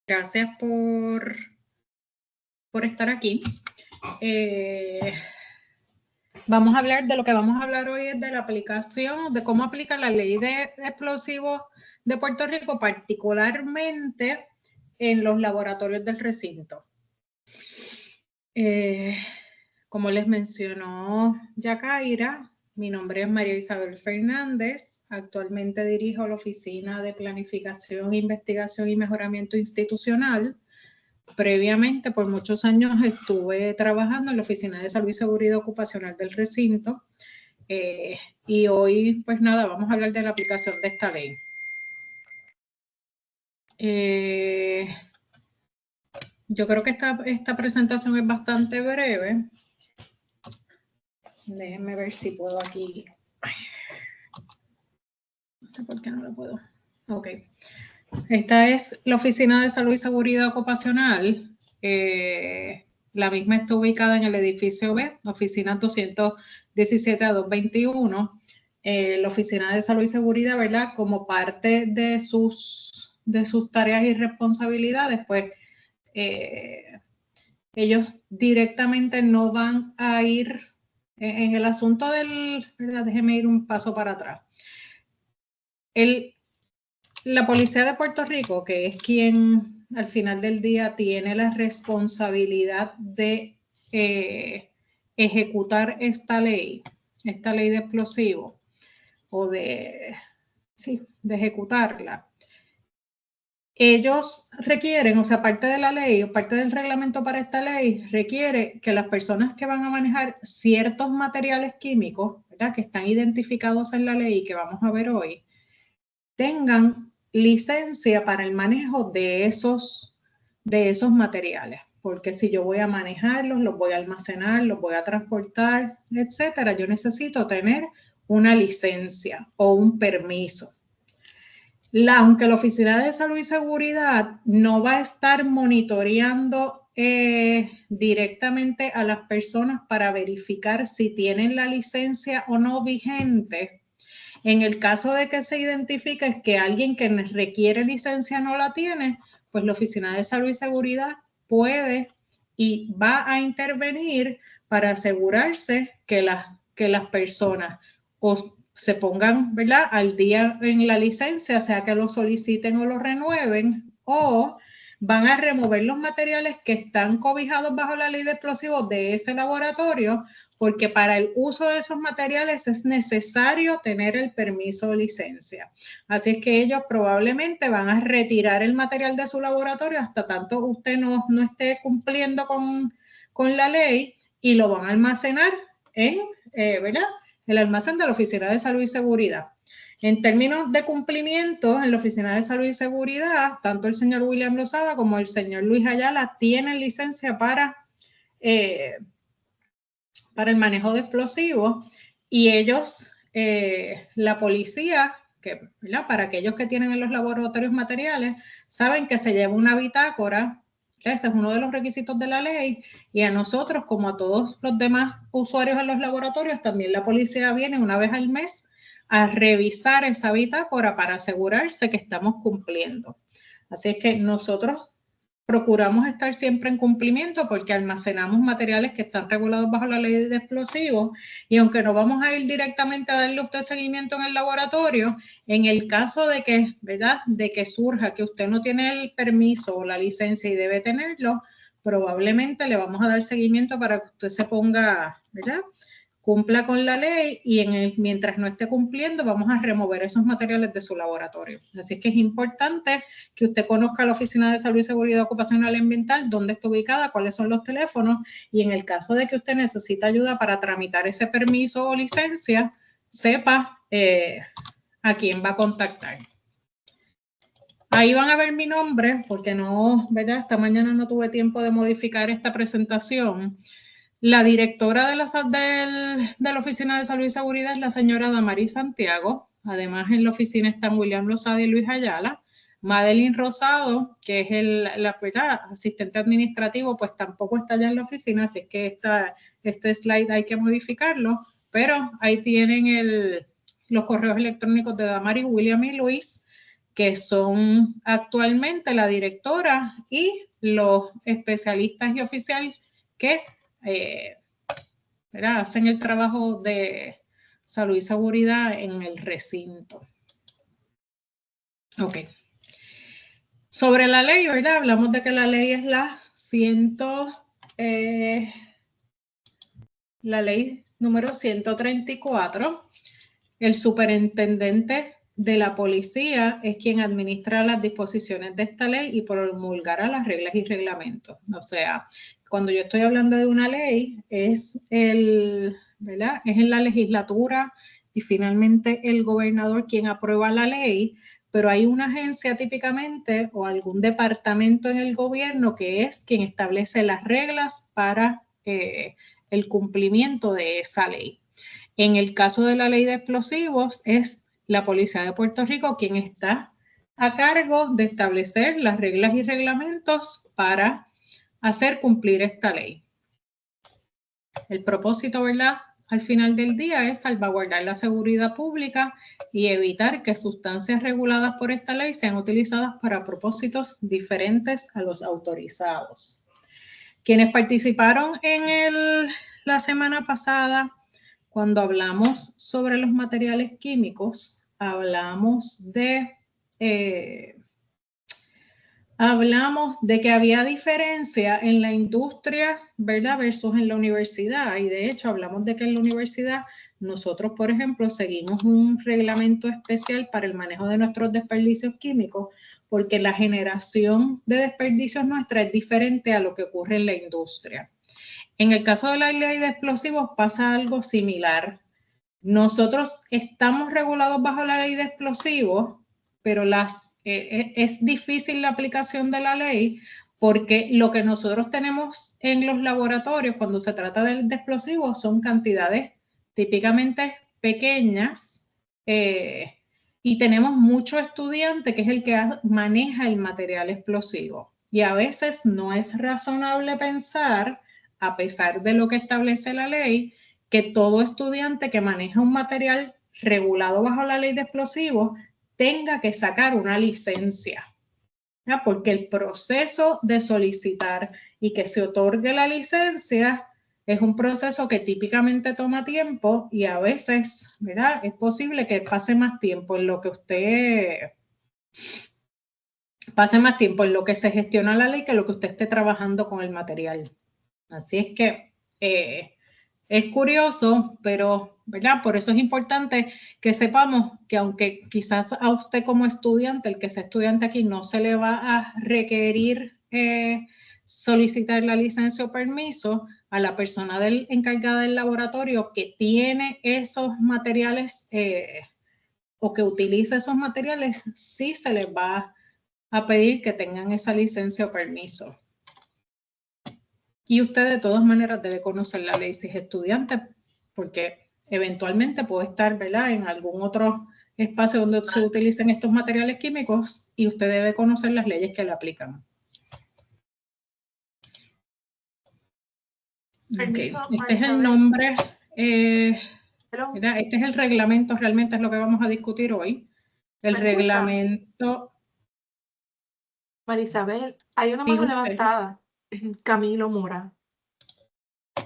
Gracias por estar aquí. Vamos a hablar de lo que vamos a hablar hoy es de la aplicación, de cómo aplica la ley de explosivos de Puerto Rico, particularmente en los laboratorios del recinto. Como les mencionó Yacaira, mi nombre es María Isabel Fernández. Actualmente dirijo la Oficina de Planificación, Investigación y Mejoramiento Institucional. Previamente, por muchos años, estuve trabajando en la Oficina de Salud y Seguridad Ocupacional del recinto. Y hoy, pues nada, vamos a hablar de la aplicación de esta ley. Yo creo que esta presentación es bastante breve. Déjenme ver si puedo aquí. No sé por qué no lo puedo. Ok. Esta es la Oficina de Salud y Seguridad Ocupacional. La misma está ubicada en el edificio B, oficina 217 a 221. La Oficina de Salud y Seguridad, ¿verdad? Como parte de sus tareas y responsabilidades, pues ellos directamente no van a ir en el asunto del, ¿verdad? Déjeme ir un paso para atrás. La Policía de Puerto Rico, que es quien al final del día tiene la responsabilidad de ejecutar esta ley de explosivos, o de ejecutarla, ellos requieren, o sea, parte de la ley o parte del reglamento para esta ley requiere que las personas que van a manejar ciertos materiales químicos, ¿verdad?, que están identificados en la ley y que vamos a ver hoy, tengan licencia para el manejo de esos materiales. Porque si yo voy a manejarlos, los voy a almacenar, los voy a transportar, etcétera, yo necesito tener una licencia o un permiso. Aunque la Oficina de Salud y Seguridad no va a estar monitoreando directamente a las personas para verificar si tienen la licencia o no vigente, en el caso de que se identifique que alguien que requiere licencia no la tiene, pues la Oficina de Salud y Seguridad puede y va a intervenir para asegurarse que las personas o se pongan, ¿verdad?, al día en la licencia, sea que lo soliciten o lo renueven, o van a remover los materiales que están cobijados bajo la ley de explosivos de ese laboratorio, porque para el uso de esos materiales es necesario tener el permiso o licencia. Así es que ellos probablemente van a retirar el material de su laboratorio hasta tanto usted no esté cumpliendo con la ley, y lo van a almacenar en, ¿verdad?, el almacén de la Oficina de Salud y Seguridad. En términos de cumplimiento, en la Oficina de Salud y Seguridad, tanto el señor William Lozada como el señor Luis Ayala tienen licencia para el manejo de explosivos, y ellos, la policía, ¿verdad?, para aquellos que tienen en los laboratorios materiales, saben que se lleva una bitácora. Ese es uno de los requisitos de la ley, y a nosotros, como a todos los demás usuarios en los laboratorios, también la policía viene una vez al mes a revisar esa bitácora para asegurarse que estamos cumpliendo. Así es que nosotros procuramos estar siempre en cumplimiento porque almacenamos materiales que están regulados bajo la ley de explosivos, y aunque no vamos a ir directamente a darle a usted seguimiento en el laboratorio, en el caso de que, ¿verdad?, de que surja que usted no tiene el permiso o la licencia y debe tenerlo, probablemente le vamos a dar seguimiento para que usted se ponga, ¿verdad?, cumpla con la ley, y mientras no esté cumpliendo vamos a remover esos materiales de su laboratorio. Así es que es importante que usted conozca la Oficina de Salud y Seguridad Ocupacional y Ambiental, dónde está ubicada, cuáles son los teléfonos, y en el caso de que usted necesite ayuda para tramitar ese permiso o licencia, sepa a quién va a contactar. Ahí van a ver mi nombre, porque no, ¿verdad?, esta mañana no tuve tiempo de modificar esta presentación. La directora de la Oficina de Salud y Seguridad es la señora Damaris Santiago. Además, en la oficina están William Lozada y Luis Ayala. Madeline Rosado, que es el asistente administrativo, pues tampoco está allá en la oficina, así es que este slide hay que modificarlo, pero ahí tienen los correos electrónicos de Damaris, William y Luis. que son actualmente la directora y los especialistas y oficiales que hacen el trabajo de salud y seguridad en el recinto. Ok. Sobre la ley, ¿verdad? Hablamos de que la ley es la ley número 134. El superintendente de la policía es quien administra las disposiciones de esta ley y promulgará las reglas y reglamentos. O sea, cuando yo estoy hablando de una ley, ¿verdad? Es en la legislatura y finalmente el gobernador quien aprueba la ley, pero hay una agencia típicamente o algún departamento en el gobierno que es quien establece las reglas para el cumplimiento de esa ley. En el caso de la ley de explosivos, es la Policía de Puerto Rico quien está a cargo de establecer las reglas y reglamentos para hacer cumplir esta ley. El propósito, ¿verdad?, al final del día es salvaguardar la seguridad pública y evitar que sustancias reguladas por esta ley sean utilizadas para propósitos diferentes a los autorizados. Quienes participaron en la semana pasada, cuando hablamos sobre los materiales químicos, hablamos de que había diferencia en la industria, ¿verdad?, versus en la universidad. Y de hecho, hablamos de que en la universidad nosotros, por ejemplo, seguimos un reglamento especial para el manejo de nuestros desperdicios químicos, porque la generación de desperdicios nuestra es diferente a lo que ocurre en la industria. En el caso de la ley de explosivos pasa algo similar. Nosotros estamos regulados bajo la ley de explosivos, pero es difícil la aplicación de la ley porque lo que nosotros tenemos en los laboratorios cuando se trata de explosivos son cantidades típicamente pequeñas y tenemos mucho estudiante que es el que maneja el material explosivo. Y a veces no es razonable pensar, a pesar de lo que establece la ley, que todo estudiante que maneja un material regulado bajo la ley de explosivos tenga que sacar una licencia, ¿ya? Porque el proceso de solicitar y que se otorgue la licencia es un proceso que típicamente toma tiempo y a veces, ¿verdad?, es posible que pase más tiempo en lo que se gestiona la ley que lo que usted esté trabajando con el material. Así es que es curioso, pero, ¿verdad?, por eso es importante que sepamos que aunque quizás a usted como estudiante, el que sea estudiante aquí, no se le va a requerir solicitar la licencia o permiso, a la persona encargada del laboratorio que tiene esos materiales o que utiliza esos materiales, sí se les va a pedir que tengan esa licencia o permiso. Y usted de todas maneras debe conocer la ley si es estudiante, porque eventualmente puede estar, ¿verdad?, en algún otro espacio donde se utilicen estos materiales químicos y usted debe conocer las leyes que le aplican. Okay. Este es el nombre, ¿verdad? Este es el reglamento, realmente es lo que vamos a discutir hoy. El reglamento. Marisabel, hay una mano levantada. Camilo Mora.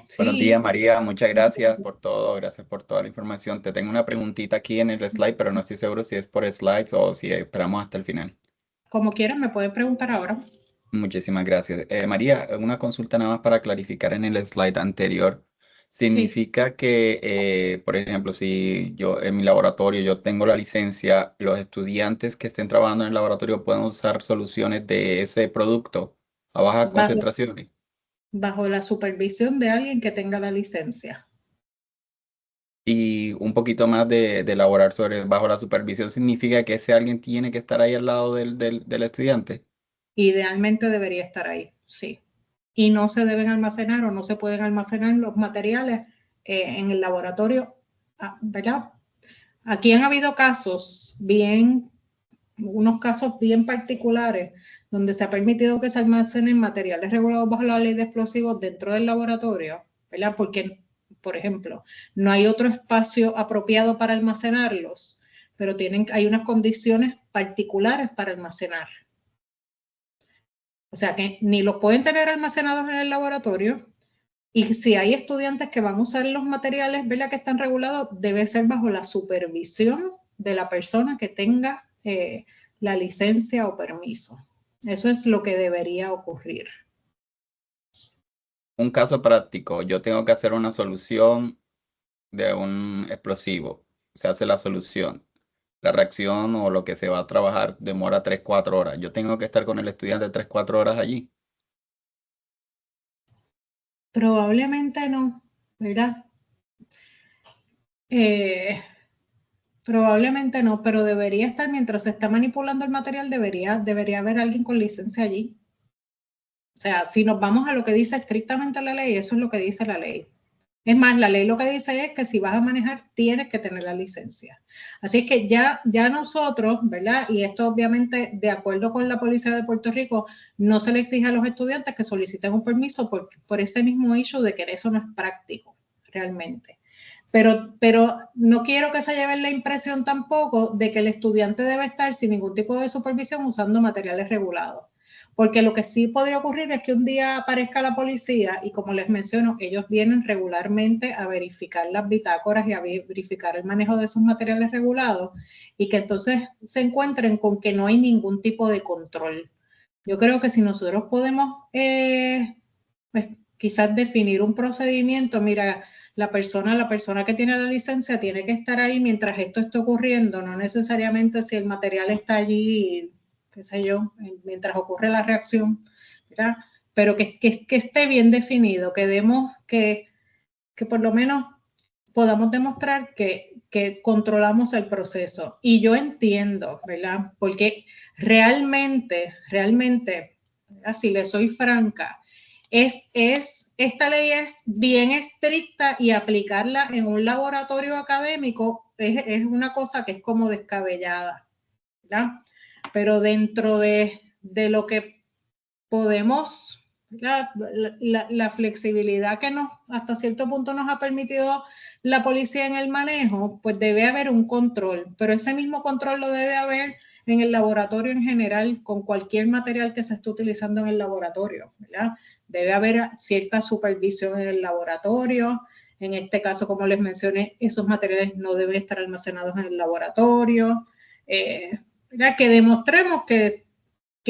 Sí. Buenos días, María. Muchas gracias por todo. Gracias por toda la información. Te tengo una preguntita aquí en el slide, pero no estoy seguro si es por slides o si esperamos hasta el final. Como quieran, me pueden preguntar ahora. Muchísimas gracias. María, una consulta nada más para clarificar en el slide anterior. ¿Significa que, por ejemplo, si yo en mi laboratorio yo tengo la licencia, los estudiantes que estén trabajando en el laboratorio pueden usar soluciones de ese producto a bajas concentraciones? Bajo la supervisión de alguien que tenga la licencia. Y un poquito más de elaborar sobre bajo la supervisión, ¿significa que ese alguien tiene que estar ahí al lado del estudiante? Idealmente debería estar ahí, sí. Y no se deben almacenar o no se pueden almacenar los materiales en el laboratorio, ¿verdad? Aquí han habido unos casos bien particulares donde se ha permitido que se almacenen materiales regulados bajo la ley de explosivos dentro del laboratorio, ¿verdad? Porque, por ejemplo, no hay otro espacio apropiado para almacenarlos. pero hay unas condiciones particulares para almacenar. O sea que ni los pueden tener almacenados en el laboratorio, y si hay estudiantes que van a usar los materiales, ¿verdad?, que están regulados, debe ser bajo la supervisión de la persona que tenga la licencia o permiso. Eso es lo que debería ocurrir. Un caso práctico, yo tengo que hacer una solución de un explosivo. Se hace la solución. La reacción o lo que se va a trabajar demora 3-4 horas. Yo tengo que estar con el estudiante 3-4 horas allí. Probablemente no, ¿verdad? Probablemente no, pero debería estar, mientras se está manipulando el material, debería haber alguien con licencia allí. O sea, si nos vamos a lo que dice estrictamente la ley, eso es lo que dice la ley. Es más, la ley lo que dice es que si vas a manejar, tienes que tener la licencia. Así es que ya nosotros, ¿verdad? Y esto obviamente, de acuerdo con la Policía de Puerto Rico, no se le exige a los estudiantes que soliciten un permiso por ese mismo issue de que eso no es práctico, realmente. Pero no quiero que se lleven la impresión tampoco de que el estudiante debe estar sin ningún tipo de supervisión usando materiales regulados. Porque lo que sí podría ocurrir es que un día aparezca la policía y, como les menciono, ellos vienen regularmente a verificar las bitácoras y a verificar el manejo de esos materiales regulados, y que entonces se encuentren con que no hay ningún tipo de control. Yo creo que si nosotros podemos pues, quizás definir un procedimiento, mira, la persona que tiene la licencia tiene que estar ahí mientras esto esté ocurriendo, no necesariamente si el material está allí, qué sé yo, mientras ocurre la reacción, ¿verdad? Pero que esté bien definido, que por lo menos podamos demostrar que controlamos el proceso. Y yo entiendo, ¿verdad? Porque realmente, si le soy franca, esta ley es bien estricta, y aplicarla en un laboratorio académico es una cosa que es como descabellada, ¿verdad? Pero dentro de lo que podemos, la flexibilidad que hasta cierto punto nos ha permitido la policía en el manejo, pues debe haber un control, pero ese mismo control lo debe haber en el laboratorio en general, con cualquier material que se esté utilizando en el laboratorio, ¿verdad? Debe haber cierta supervisión en el laboratorio. En este caso, como les mencioné, esos materiales no deben estar almacenados en el laboratorio. ¿Verdad? Que demostremos que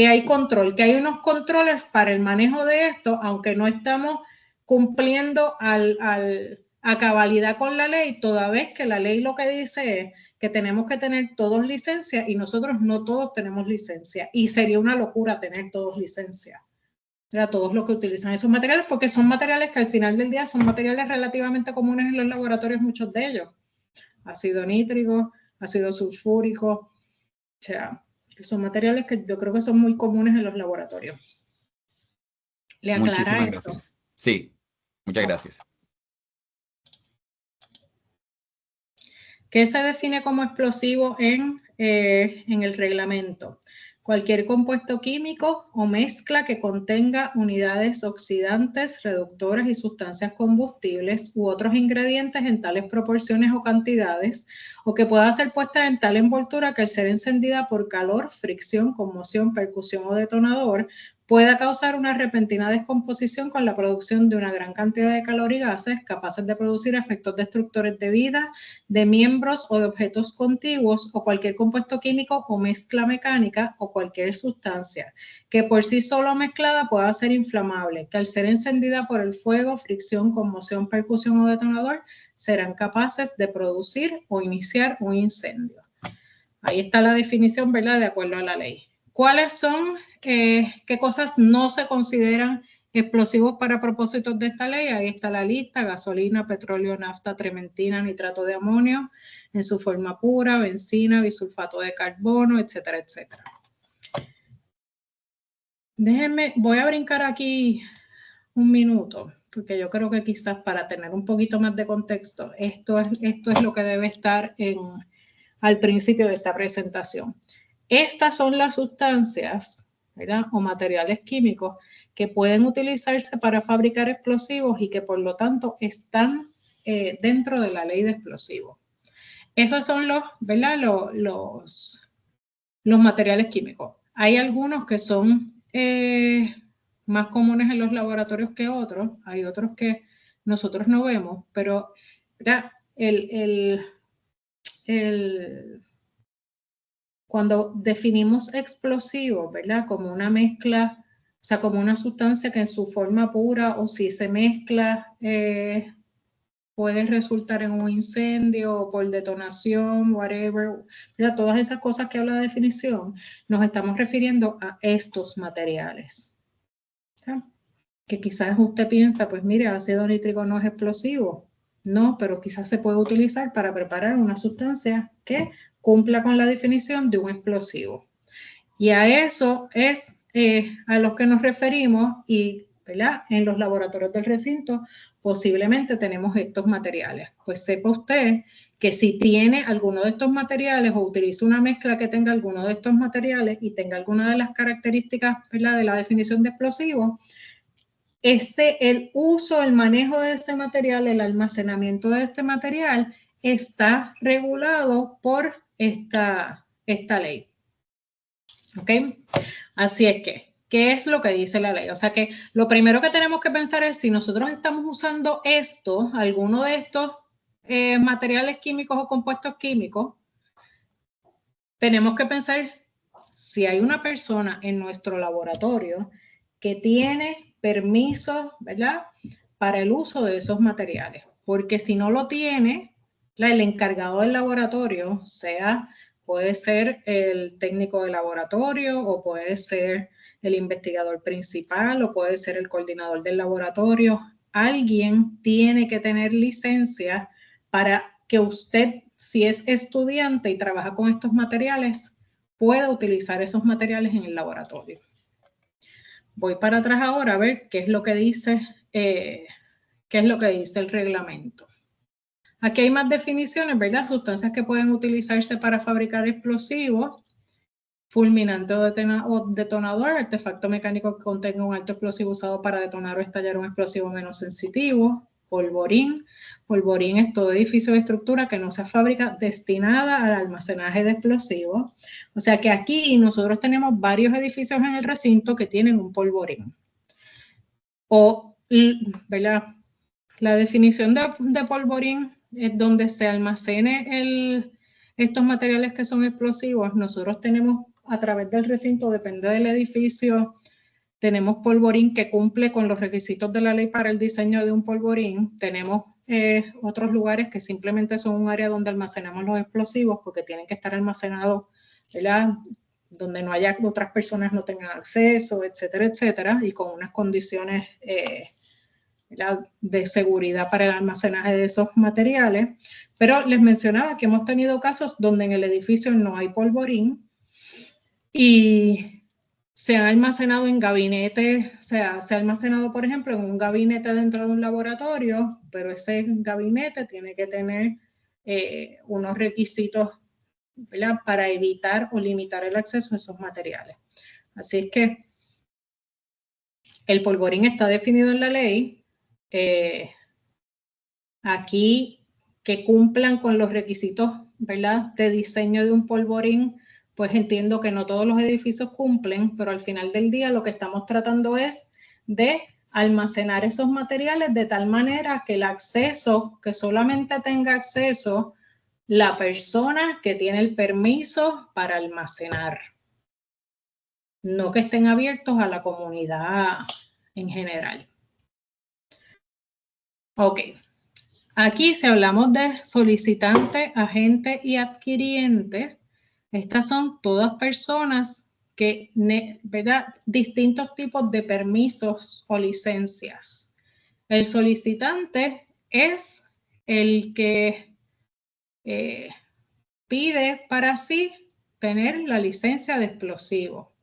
hay control, que hay unos controles para el manejo de esto, aunque no estamos cumpliendo a cabalidad con la ley, toda vez que la ley lo que dice es que tenemos que tener todos licencia, y nosotros no todos tenemos licencia, y sería una locura tener todos licencia. A todos los que utilizan esos materiales, porque son materiales que al final del día son materiales relativamente comunes en los laboratorios, muchos de ellos. Ácido nítrico, ácido sulfúrico, o sea, que son materiales que yo creo que son muy comunes en los laboratorios. ¿Le aclara Muchísimas esto? gracias. Sí, muchas gracias. ¿Qué se define como explosivo en el reglamento? Cualquier compuesto químico o mezcla que contenga unidades oxidantes, reductoras y sustancias combustibles u otros ingredientes en tales proporciones o cantidades, o que pueda ser puesta en tal envoltura que, al ser encendida por calor, fricción, conmoción, percusión o detonador, pueda causar una repentina descomposición con la producción de una gran cantidad de calor y gases capaces de producir efectos destructores de vida, de miembros o de objetos contiguos, o cualquier compuesto químico o mezcla mecánica o cualquier sustancia que por sí solo mezclada pueda ser inflamable, que al ser encendida por el fuego, fricción, conmoción, percusión o detonador, serán capaces de producir o iniciar un incendio. Ahí está la definición, ¿verdad?, de acuerdo a la ley. ¿Cuáles son, qué cosas no se consideran explosivos para propósitos de esta ley? Ahí está la lista: gasolina, petróleo, nafta, trementina, nitrato de amonio en su forma pura, benzina, bisulfato de carbono, etcétera, etcétera. Déjenme, voy a brincar aquí un minuto, porque yo creo que quizás, para tener un poquito más de contexto, esto es lo que debe estar al principio de esta presentación. Estas son las sustancias, ¿verdad?, o materiales químicos que pueden utilizarse para fabricar explosivos y que por lo tanto están dentro de la ley de explosivos. esos son los, ¿verdad? Los materiales químicos. Hay algunos que son más comunes en los laboratorios que otros. Hay otros que nosotros no vemos, pero ¿verdad? Cuando definimos explosivos, ¿verdad? Como una mezcla, o sea, como una sustancia que en su forma pura o si se mezcla puede resultar en un incendio o por detonación, whatever, ¿verdad? Todas esas cosas que habla la definición, nos estamos refiriendo a estos materiales. ¿Sí? Que quizás usted piensa, pues mire, ácido nítrico no es explosivo. No, pero quizás se puede utilizar para preparar una sustancia que cumpla con la definición de un explosivo. Y a eso es a los que nos referimos y, ¿verdad? En los laboratorios del recinto posiblemente tenemos estos materiales. Pues sepa usted que si tiene alguno de estos materiales o utiliza una mezcla que tenga alguno de estos materiales y tenga alguna de las características, ¿verdad? De la definición de explosivo, el uso, el manejo de este material, el almacenamiento de este material está regulado por esta ley. ¿Ok? Así es que, ¿qué es lo que dice la ley? O sea que lo primero que tenemos que pensar es si nosotros estamos usando alguno de estos materiales químicos o compuestos químicos, tenemos que pensar si hay una persona en nuestro laboratorio que tiene permiso, ¿verdad?, para el uso de esos materiales. Porque si no lo tiene, el encargado del laboratorio, puede ser el técnico de laboratorio o puede ser el investigador principal o puede ser el coordinador del laboratorio. Alguien tiene que tener licencia para que usted, si es estudiante y trabaja con estos materiales, pueda utilizar esos materiales en el laboratorio. Voy para atrás ahora a ver qué es lo que dice el reglamento. Aquí hay más definiciones, ¿verdad? Sustancias que pueden utilizarse para fabricar explosivos, fulminante o detonador, artefacto mecánico que contenga un alto explosivo usado para detonar o estallar un explosivo menos sensitivo, polvorín. Polvorín es todo edificio de estructura que no sea fábrica destinada al almacenaje de explosivos. O sea que aquí nosotros tenemos varios edificios en el recinto que tienen un polvorín. ¿Verdad? La definición de polvorín es donde se almacene estos materiales que son explosivos. Nosotros tenemos a través del recinto, depende del edificio, tenemos polvorín que cumple con los requisitos de la ley para el diseño de un polvorín. Tenemos otros lugares que simplemente son un área donde almacenamos los explosivos porque tienen que estar almacenados, ¿verdad?, donde no haya otras personas no tengan acceso, etcétera, etcétera, y con unas condiciones de seguridad para el almacenaje de esos materiales. Pero les mencionaba que hemos tenido casos donde en el edificio no hay polvorín y se ha almacenado en gabinetes, o sea, se ha almacenado, por ejemplo, en un gabinete dentro de un laboratorio, pero ese gabinete tiene que tener unos requisitos, ¿verdad?, para evitar o limitar el acceso a esos materiales. Así es que el polvorín está definido en la ley. Aquí que cumplan con los requisitos, ¿verdad?, de diseño de un polvorín, pues entiendo que no todos los edificios cumplen, pero al final del día lo que estamos tratando es de almacenar esos materiales de tal manera que el acceso, que solamente tenga acceso la persona que tiene el permiso para almacenar, no que estén abiertos a la comunidad en general. Ok. Aquí, si hablamos de solicitante, agente y adquiriente, estas son todas personas que, ¿verdad?, distintos tipos de permisos o licencias. El solicitante es el que pide para sí tener la licencia de explosivo.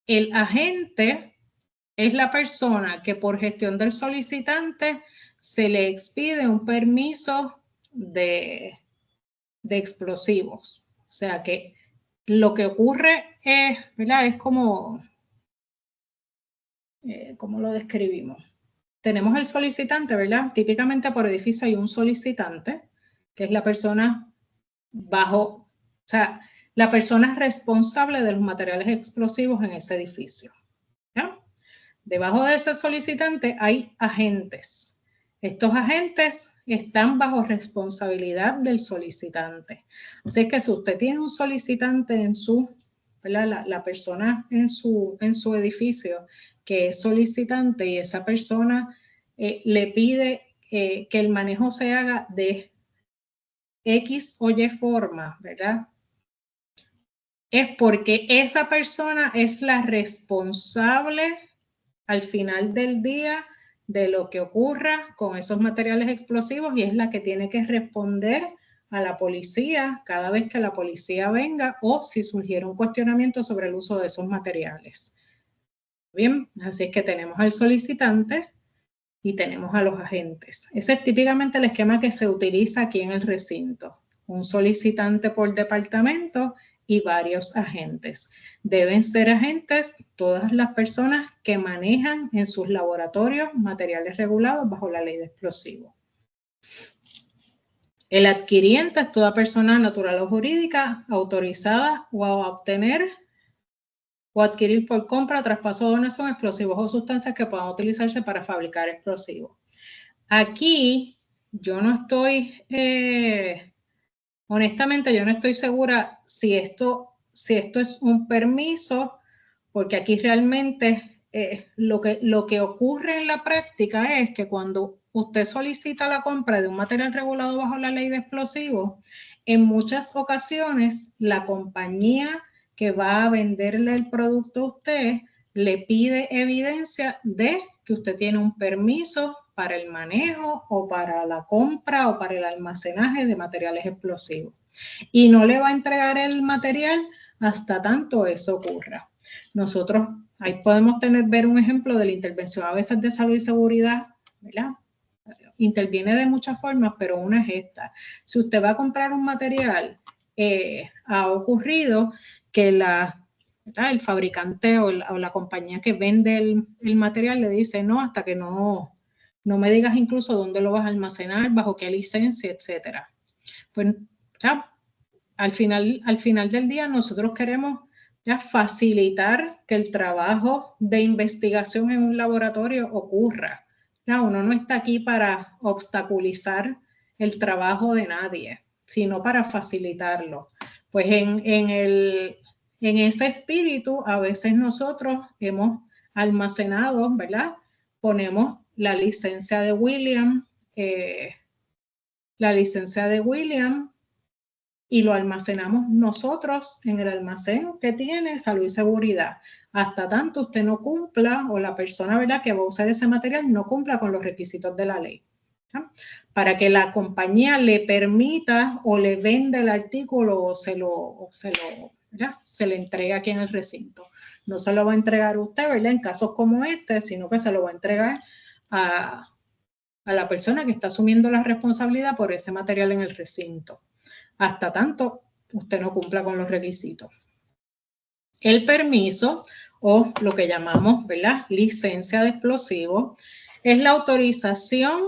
El agente es la persona que por gestión del solicitante se le expide un permiso de explosivos. O sea que lo que ocurre es, ¿verdad?, es como, ¿cómo lo describimos? Tenemos el solicitante, ¿verdad? Típicamente por edificio hay un solicitante, que es la persona o sea, la persona responsable de los materiales explosivos en ese edificio. ¿Ya? Debajo de ese solicitante hay agentes. Estos agentes están bajo responsabilidad del solicitante. Así que si usted tiene un solicitante en su, ¿verdad? La persona en su edificio que es solicitante y esa persona le pide que el manejo se haga de X o Y forma, ¿verdad? Es porque esa persona es la responsable al final del día de lo que ocurra con esos materiales explosivos y es la que tiene que responder a la policía cada vez que la policía venga o si surgiera un cuestionamiento sobre el uso de esos materiales. Bien, así es que tenemos al solicitante y tenemos a los agentes. Ese es típicamente el esquema que se utiliza aquí en el recinto. Un solicitante por departamento y varios agentes. Deben ser agentes todas las personas que manejan en sus laboratorios materiales regulados bajo la ley de explosivos. El adquiriente es toda persona natural o jurídica autorizada o a obtener o adquirir por compra, traspaso o donación explosivos o sustancias que puedan utilizarse para fabricar explosivos. Aquí yo no estoy, honestamente yo no estoy segura si esto es un permiso, porque aquí realmente lo que ocurre en la práctica es que cuando usted solicita la compra de un material regulado bajo la ley de explosivos, en muchas ocasiones la compañía que va a venderle el producto a usted le pide evidencia de que usted tiene un permiso para el manejo o para la compra o para el almacenaje de materiales explosivos. Y no le va a entregar el material hasta tanto eso ocurra. Nosotros ahí podemos ver un ejemplo de la intervención a veces de salud y seguridad, ¿verdad? Interviene de muchas formas, pero una es esta. Si usted va a comprar un material, ha ocurrido que el fabricante o la compañía que vende el material le dice, no, hasta que no me digas incluso dónde lo vas a almacenar, bajo qué licencia, etcétera. Pues ya, al final del día nosotros queremos ya facilitar que el trabajo de investigación en un laboratorio ocurra. Ya, uno no está aquí para obstaculizar el trabajo de nadie, sino para facilitarlo. Pues en ese espíritu, a veces nosotros hemos almacenado, ¿verdad? Ponemos la licencia de William, y lo almacenamos nosotros en el almacén que tiene salud y seguridad. Hasta tanto usted no cumpla o la persona, ¿verdad?, que va a usar ese material no cumpla con los requisitos de la ley. ¿Ya? Para que la compañía le permita o le venda el artículo o se le entregue aquí en el recinto. No se lo va a entregar usted, ¿verdad?, en casos como este, sino que se lo va a entregar a la persona que está asumiendo la responsabilidad por ese material en el recinto. Hasta tanto usted no cumpla con los requisitos. El permiso, o lo que llamamos, ¿verdad?, licencia de explosivos, es la autorización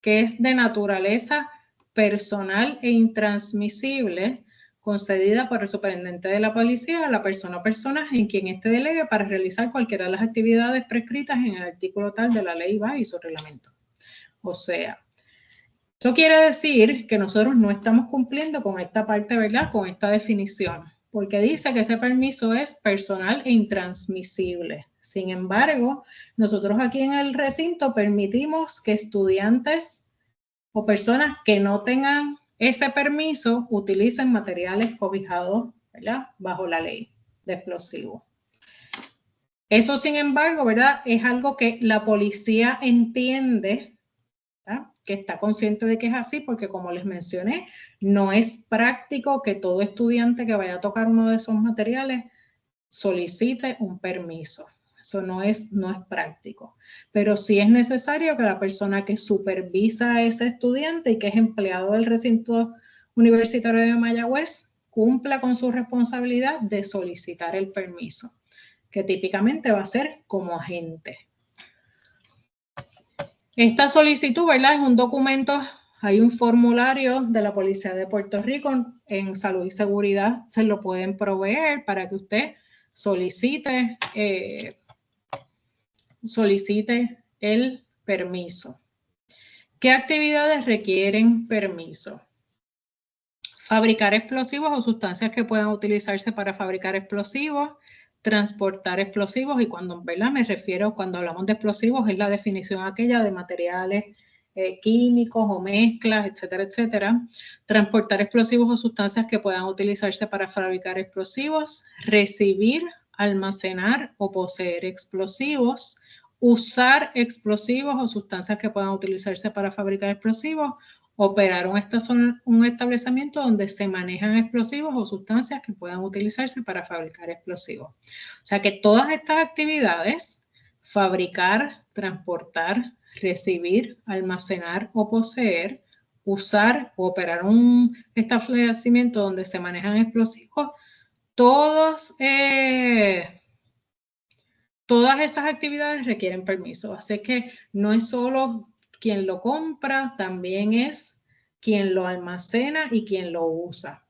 que es de naturaleza personal e intransmisible concedida por el superintendente de la policía a la persona o personas en quien éste delegue para realizar cualquiera de las actividades prescritas en el artículo tal de la ley y su reglamento. O sea, eso quiere decir que nosotros no estamos cumpliendo con esta parte, ¿verdad?, con esta definición, porque dice que ese permiso es personal e intransmisible. Sin embargo, nosotros aquí en el recinto permitimos que estudiantes o personas que no tengan ese permiso utilicen materiales cobijados, ¿verdad?, bajo la ley de explosivos. Eso, sin embargo, ¿verdad?, es algo que la policía entiende, ¿verdad?, que está consciente de que es así, porque como les mencioné, no es práctico que todo estudiante que vaya a tocar uno de esos materiales solicite un permiso. Eso no es práctico. Pero sí es necesario que la persona que supervisa a ese estudiante y que es empleado del recinto universitario de Mayagüez cumpla con su responsabilidad de solicitar el permiso, que típicamente va a ser como agente. Esta solicitud, ¿verdad?, es un documento hay un formulario de la Policía de Puerto Rico en Salud y Seguridad, se lo pueden proveer para que usted solicite el permiso. ¿Qué actividades requieren permiso? Fabricar explosivos o sustancias que puedan utilizarse para fabricar explosivos, transportar explosivos, y cuando, ¿verdad? Me refiero, cuando hablamos de explosivos, es la definición aquella de materiales químicos o mezclas, etcétera, etcétera. Transportar explosivos o sustancias que puedan utilizarse para fabricar explosivos, recibir, almacenar o poseer explosivos, usar explosivos o sustancias que puedan utilizarse para fabricar explosivos, operar un establecimiento donde se manejan explosivos o sustancias que puedan utilizarse para fabricar explosivos. O sea que todas estas actividades, fabricar, transportar, recibir, almacenar o poseer, usar o operar un establecimiento donde se manejan explosivos, todas esas actividades requieren permiso. Así que no es solo quien lo compra, también es quien lo almacena y quien lo usa.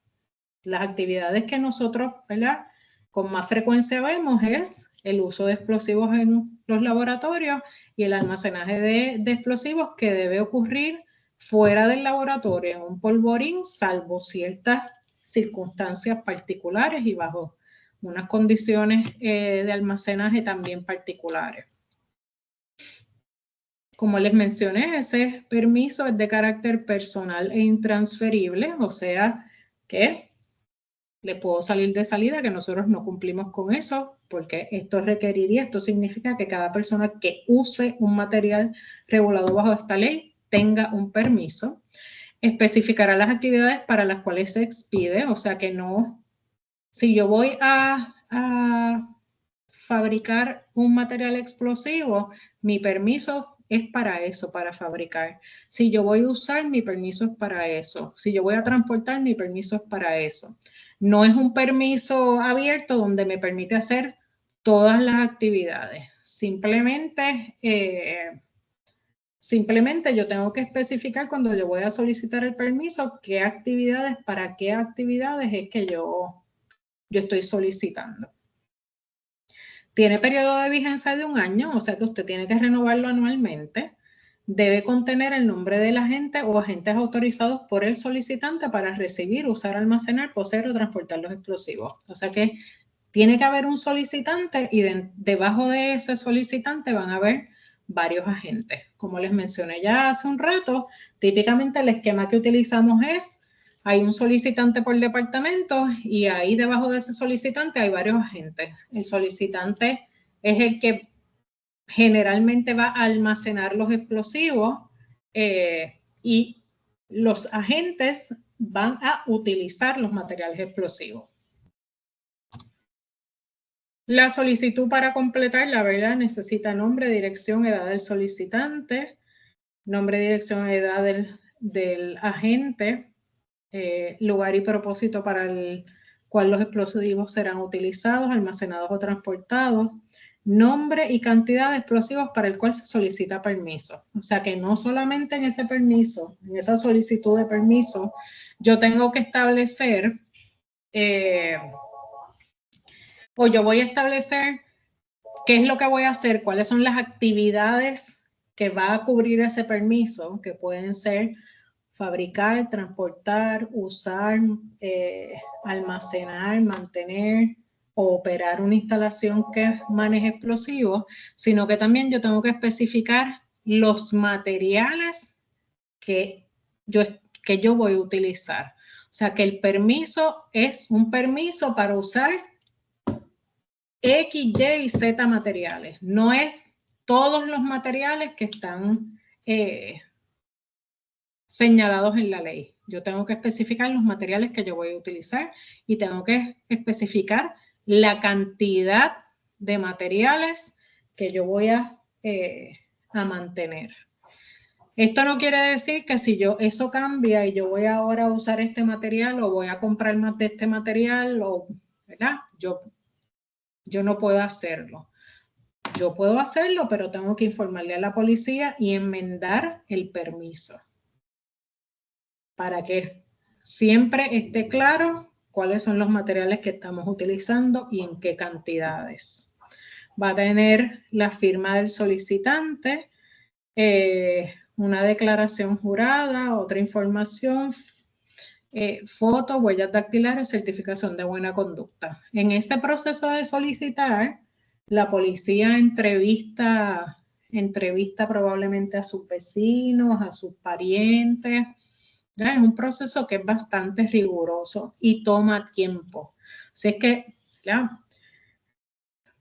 Las actividades que nosotros, ¿verdad?, con más frecuencia vemos es el uso de explosivos en los laboratorios y el almacenaje de explosivos, que debe ocurrir fuera del laboratorio en un polvorín, salvo ciertas circunstancias particulares y bajo unas condiciones de almacenaje también particulares. Como les mencioné, ese permiso es de carácter personal e intransferible, o sea que le puedo salir de salida que nosotros no cumplimos con eso, porque esto significa que cada persona que use un material regulado bajo esta ley tenga un permiso. Especificará las actividades para las cuales se expide, o sea que no, si yo voy a fabricar un material explosivo, mi permiso es para eso, para fabricar. Si yo voy a usar, mi permiso es para eso. Si yo voy a transportar, mi permiso es para eso. No es un permiso abierto donde me permite hacer todas las actividades. Simplemente yo tengo que especificar cuando yo voy a solicitar el permiso qué actividades, para qué actividades es que yo estoy solicitando. Tiene periodo de vigencia de 1 año, o sea que usted tiene que renovarlo anualmente. Debe contener el nombre del agente o agentes autorizados por el solicitante para recibir, usar, almacenar, poseer o transportar los explosivos. O sea que tiene que haber un solicitante y debajo de ese solicitante van a haber varios agentes. Como les mencioné ya hace un rato, típicamente el esquema que utilizamos es: hay un solicitante por departamento y ahí debajo de ese solicitante hay varios agentes. El solicitante es el que generalmente va a almacenar los explosivos y los agentes van a utilizar los materiales explosivos. La solicitud para completarla, ¿verdad?, necesita nombre, dirección, edad del solicitante, nombre, dirección, edad del agente, lugar y propósito para el cual los explosivos serán utilizados, almacenados o transportados, nombre y cantidad de explosivos para el cual se solicita permiso. O sea que no solamente en ese permiso, en esa solicitud de permiso, yo tengo que establecer o yo voy a establecer qué es lo que voy a hacer, cuáles son las actividades que va a cubrir ese permiso, que pueden ser fabricar, transportar, usar, almacenar, mantener o operar una instalación que maneje explosivos, sino que también yo tengo que especificar los materiales que yo voy a utilizar. O sea que el permiso es un permiso para usar X, Y y Z materiales. No es todos los materiales que están señalados en la ley. Yo tengo que especificar los materiales que yo voy a utilizar y tengo que especificar la cantidad de materiales que yo voy a mantener. Esto no quiere decir que si eso cambia y yo voy ahora a usar este material o voy a comprar más de este material, ¿verdad? Yo no puedo hacerlo. Yo puedo hacerlo, pero tengo que informarle a la policía y enmendar el permiso. para que siempre esté claro cuáles son los materiales que estamos utilizando y en qué cantidades. Va a tener la firma del solicitante, una declaración jurada, otra información, fotos, huellas dactilares, certificación de buena conducta. En este proceso de solicitar, la policía entrevista probablemente a sus vecinos, a sus parientes. ¿Ya? Es un proceso que es bastante riguroso y toma tiempo. Así es que, ya,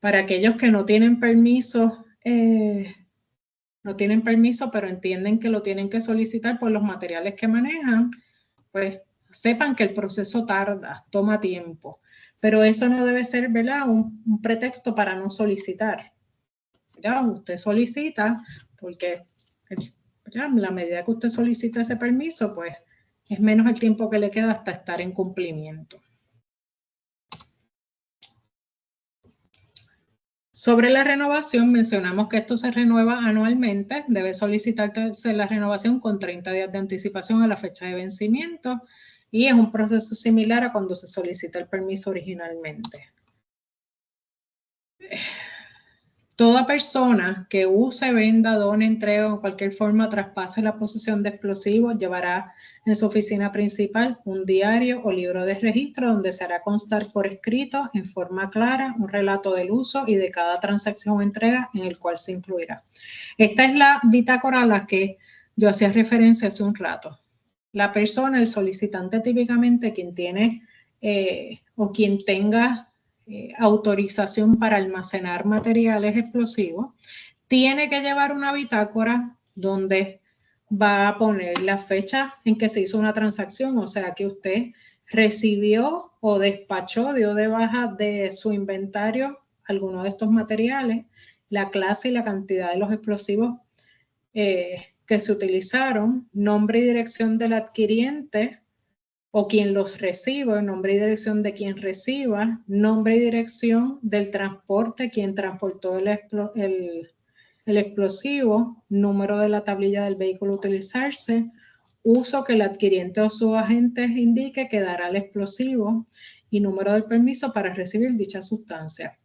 para aquellos que no tienen permiso, pero entienden que lo tienen que solicitar por los materiales que manejan, pues sepan que el proceso tarda, toma tiempo. Pero eso no debe ser, ¿verdad?, un pretexto para no solicitar. Ya, usted solicita porque ya, la medida que usted solicita ese permiso, pues es menos el tiempo que le queda hasta estar en cumplimiento. Sobre la renovación, mencionamos que esto se renueva anualmente. Debe solicitarse la renovación con 30 días de anticipación a la fecha de vencimiento y es un proceso similar a cuando se solicita el permiso originalmente. Toda persona que use, venda, done, entregue o en cualquier forma traspase la posesión de explosivos llevará en su oficina principal un diario o libro de registro donde se hará constar por escrito en forma clara un relato del uso y de cada transacción o entrega en el cual se incluirá. Esta es la bitácora a la que yo hacía referencia hace un rato. La persona, el solicitante típicamente quien tiene o quien tenga autorización para almacenar materiales explosivos, tiene que llevar una bitácora donde va a poner la fecha en que se hizo una transacción, o sea que usted recibió o despachó, dio de baja de su inventario alguno de estos materiales, la clase y la cantidad de los explosivos que se utilizaron, nombre y dirección del adquiriente, o quien los reciba, nombre y dirección de quien reciba, nombre y dirección del transporte, quien transportó el explosivo, número de la tablilla del vehículo a utilizarse, uso que el adquiriente o su agente indique que dará el explosivo y número del permiso para recibir dicha sustancia.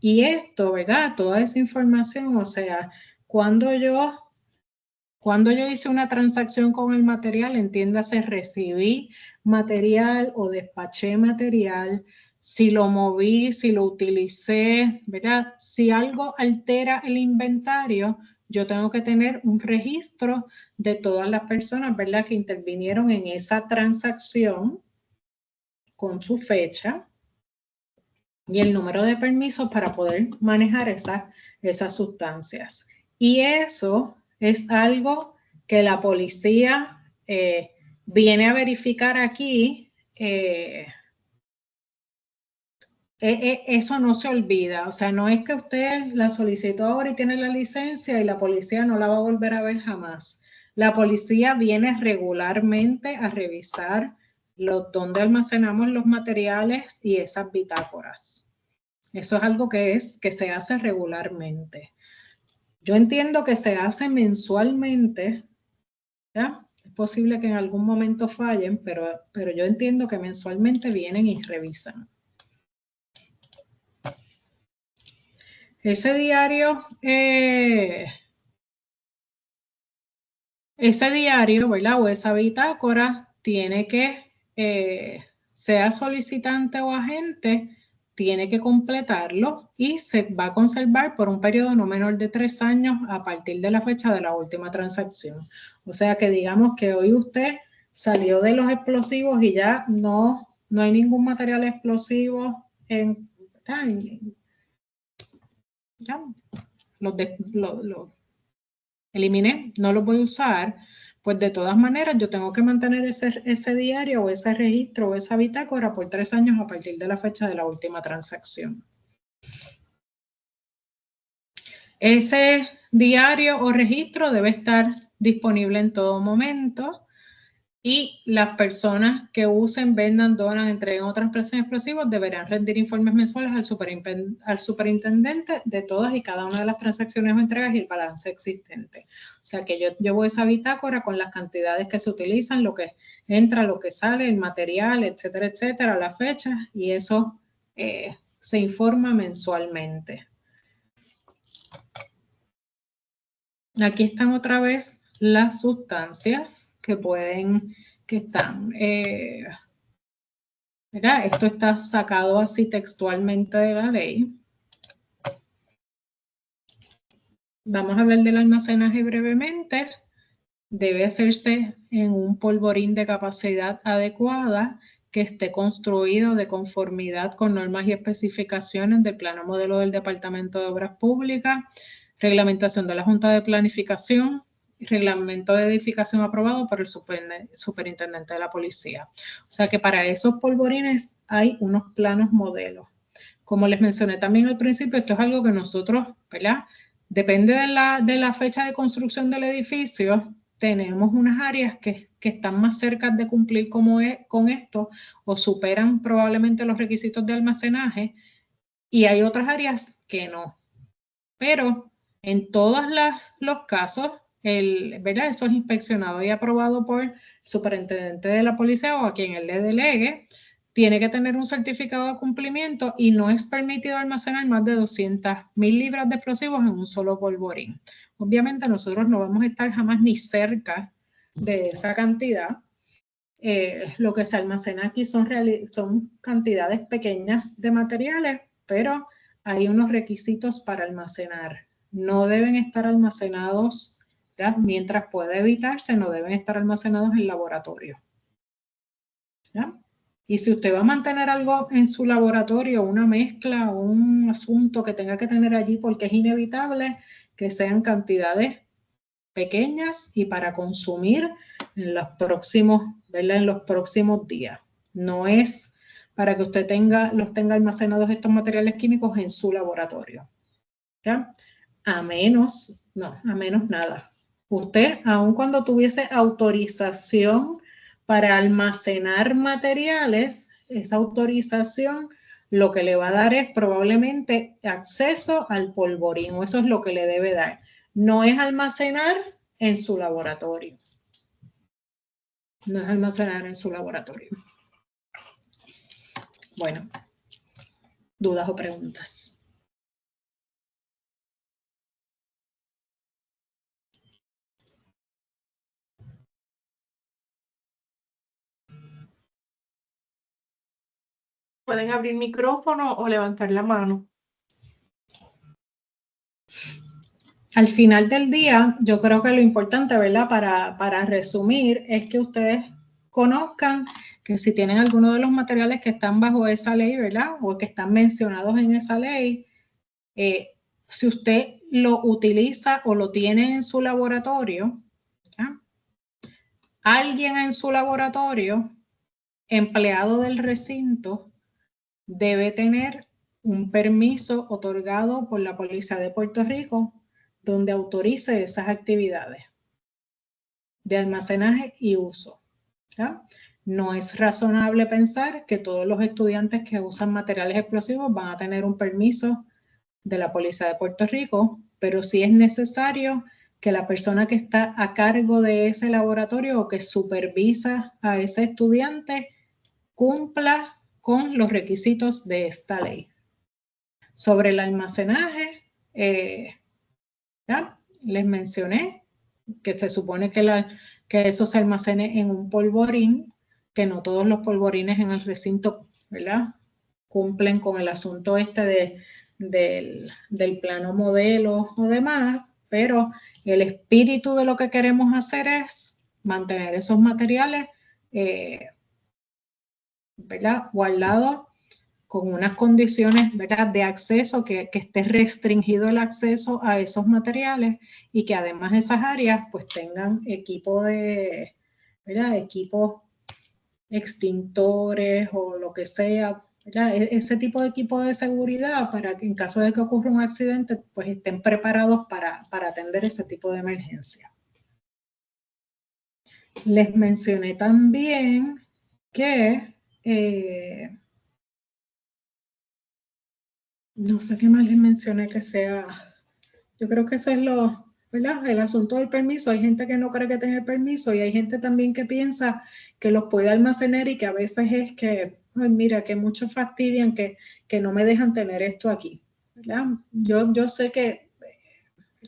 Y esto, ¿verdad? Toda esa información, o sea, cuando yo hice una transacción con el material, entiéndase, recibí material o despaché material, si lo moví, si lo utilicé, ¿verdad? Si algo altera el inventario, yo tengo que tener un registro de todas las personas, ¿verdad?, que intervinieron en esa transacción con su fecha y el número de permisos para poder manejar esas sustancias. Y eso es algo que la policía viene a verificar aquí. Eso no se olvida, o sea, no es que usted la solicitó ahora y tiene la licencia y la policía no la va a volver a ver jamás. La policía viene regularmente a revisar dónde almacenamos los materiales y esas bitácoras. Eso es algo que se hace regularmente. Yo entiendo que se hace mensualmente, ¿ya? Es posible que en algún momento fallen, pero yo entiendo que mensualmente vienen y revisan. Ese diario, ¿verdad?, o esa bitácora tiene que, sea solicitante o agente, tiene que completarlo y se va a conservar por un periodo no menor de 3 años a partir de la fecha de la última transacción. O sea que digamos que hoy usted salió de los explosivos y ya no hay ningún material explosivo ya los eliminé, no los voy a usar, pues de todas maneras yo tengo que mantener ese diario o ese registro o esa bitácora por 3 años a partir de la fecha de la última transacción. Ese diario o registro debe estar disponible en todo momento. Y las personas que usen, vendan, donan, entreguen otras presas explosivos deberán rendir informes mensuales al superintendente de todas y cada una de las transacciones o entregas y el balance existente. O sea que yo llevo esa bitácora con las cantidades que se utilizan, lo que entra, lo que sale, el material, etcétera, las fechas, y eso se informa mensualmente. Aquí están otra vez las sustancias que están, ¿verdad? Esto está sacado así textualmente de la ley. Vamos a hablar del almacenaje brevemente. Debe hacerse en un polvorín de capacidad adecuada que esté construido de conformidad con normas y especificaciones del plano modelo del Departamento de Obras Públicas, reglamentación de la Junta de Planificación, reglamento de edificación aprobado por el superintendente de la policía. O sea que para esos polvorines hay unos planos modelos. Como les mencioné también al principio, esto es algo que nosotros, ¿verdad? Depende de la fecha de construcción del edificio, tenemos unas áreas que están más cerca de cumplir con esto o superan probablemente los requisitos de almacenaje, y hay otras áreas que no. Pero en todos los casos, ¿verdad? Eso es inspeccionado y aprobado por el superintendente de la policía o a quien él le delegue. Tiene que tener un certificado de cumplimiento y no es permitido almacenar más de 200,000 libras de explosivos en un solo polvorín. Obviamente nosotros no vamos a estar jamás ni cerca de esa cantidad. Lo que se almacena aquí son cantidades pequeñas de materiales, pero hay unos requisitos para almacenar. No deben estar almacenados, ¿verdad? Mientras puede evitarse, no deben estar almacenados en laboratorio, ¿ya? Y si usted va a mantener algo en su laboratorio, una mezcla o un asunto que tenga que tener allí porque es inevitable, que sean cantidades pequeñas y para consumir en los próximos, ¿verdad? En los próximos días. No es para que usted los tenga almacenados estos materiales químicos en su laboratorio, ¿ya? A menos nada. Usted, aun cuando tuviese autorización para almacenar materiales, esa autorización lo que le va a dar es probablemente acceso al polvorín, o eso es lo que le debe dar. No es almacenar en su laboratorio. No es almacenar en su laboratorio. Bueno, ¿dudas o preguntas? Pueden abrir micrófono o levantar la mano. Al final del día, yo creo que lo importante, ¿verdad? Para resumir, es que ustedes conozcan que si tienen alguno de los materiales que están bajo esa ley, ¿verdad? O que están mencionados en esa ley, si usted lo utiliza o lo tiene en su laboratorio, ¿ya? Alguien en su laboratorio, empleado del recinto, debe tener un permiso otorgado por la Policía de Puerto Rico donde autorice esas actividades de almacenaje y uso, ¿ya? No es razonable pensar que todos los estudiantes que usan materiales explosivos van a tener un permiso de la Policía de Puerto Rico, pero sí es necesario que la persona que está a cargo de ese laboratorio o que supervisa a ese estudiante cumpla con los requisitos de esta ley. Sobre el almacenaje, ¿ya? Les mencioné que se supone que eso se almacene en un polvorín, que no todos los polvorines en el recinto, ¿verdad? Cumplen con el asunto del plano modelo o demás, pero el espíritu de lo que queremos hacer es mantener esos materiales, ¿verdad? Guardados con unas condiciones, ¿verdad? De acceso, que esté restringido el acceso a esos materiales y que además esas áreas pues tengan equipo ¿verdad? Equipos extintores o lo que sea, ¿verdad? Ese tipo de equipo de seguridad para que en caso de que ocurra un accidente pues estén preparados para atender ese tipo de emergencia. Les mencioné también que no sé qué más les mencioné que sea. Yo creo que eso es ¿verdad? El asunto del permiso. Hay gente que no cree que tenga el permiso y hay gente también que piensa que los puede almacenar y que a veces es que, ay, mira, que muchos fastidian que no me dejan tener esto aquí. ¿Verdad? Yo sé que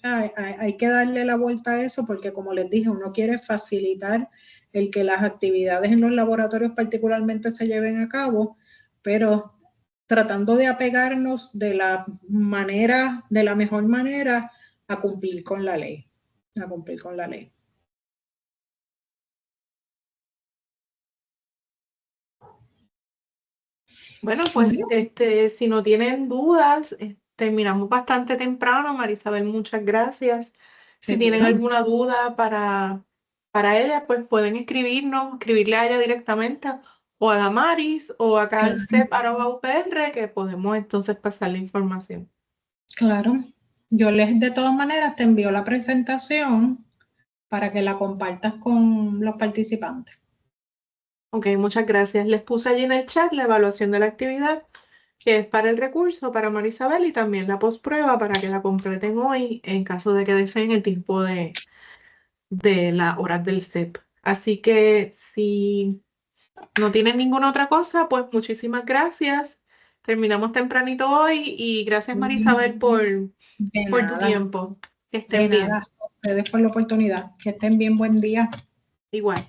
hay que darle la vuelta a eso porque, como les dije, uno quiere facilitar el que las actividades en los laboratorios particularmente se lleven a cabo, pero tratando de apegarnos de la mejor manera a cumplir con la ley, a cumplir con la ley. Bueno, pues si no tienen dudas, terminamos bastante temprano. Marisabel, muchas gracias. Si tienen alguna duda para ella, pues pueden escribirle a ella directamente o a Damaris o acá al CEP@UPR, que podemos entonces pasar la información. Claro, de todas maneras te envío la presentación para que la compartas con los participantes. Ok, muchas gracias. Les puse allí en el chat la evaluación de la actividad, que es para el recurso, para Marisabel, y también la postprueba para que la completen hoy en caso de que deseen el tiempo de las horas del CEP. Así que si no tienen ninguna otra cosa, pues muchísimas gracias. Terminamos tempranito hoy y gracias, Marisabel, por tu tiempo. Que estén bien. Nada, a ustedes por la oportunidad. Que estén bien, buen día. Igual.